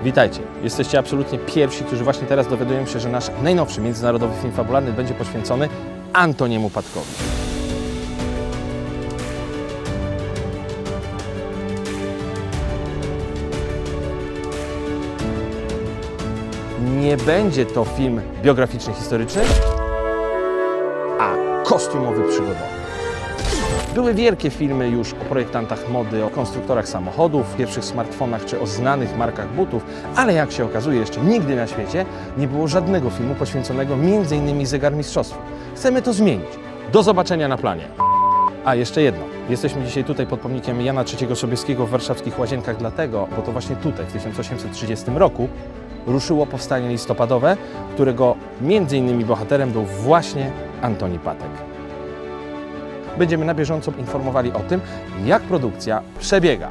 Witajcie. Jesteście absolutnie pierwsi, którzy właśnie teraz dowiadują się, że nasz najnowszy międzynarodowy film fabularny będzie poświęcony Antoniemu Patkowi. Nie będzie to film biograficzny, historyczny, a kostiumowy, przygodowy. Były wielkie filmy już o projektantach mody, o konstruktorach samochodów, pierwszych smartfonach czy o znanych markach butów, ale jak się okazuje, jeszcze nigdy na świecie nie było żadnego filmu poświęconego m.in. zegarmistrzostwu. Chcemy to zmienić. Do zobaczenia na planie. A jeszcze jedno. Jesteśmy dzisiaj tutaj pod pomnikiem Jana III Sobieskiego w warszawskich Łazienkach dlatego, bo to właśnie tutaj w 1830 roku ruszyło powstanie listopadowe, którego m.in. bohaterem był właśnie Antoni Patek. Będziemy na bieżąco informowali o tym, jak produkcja przebiega.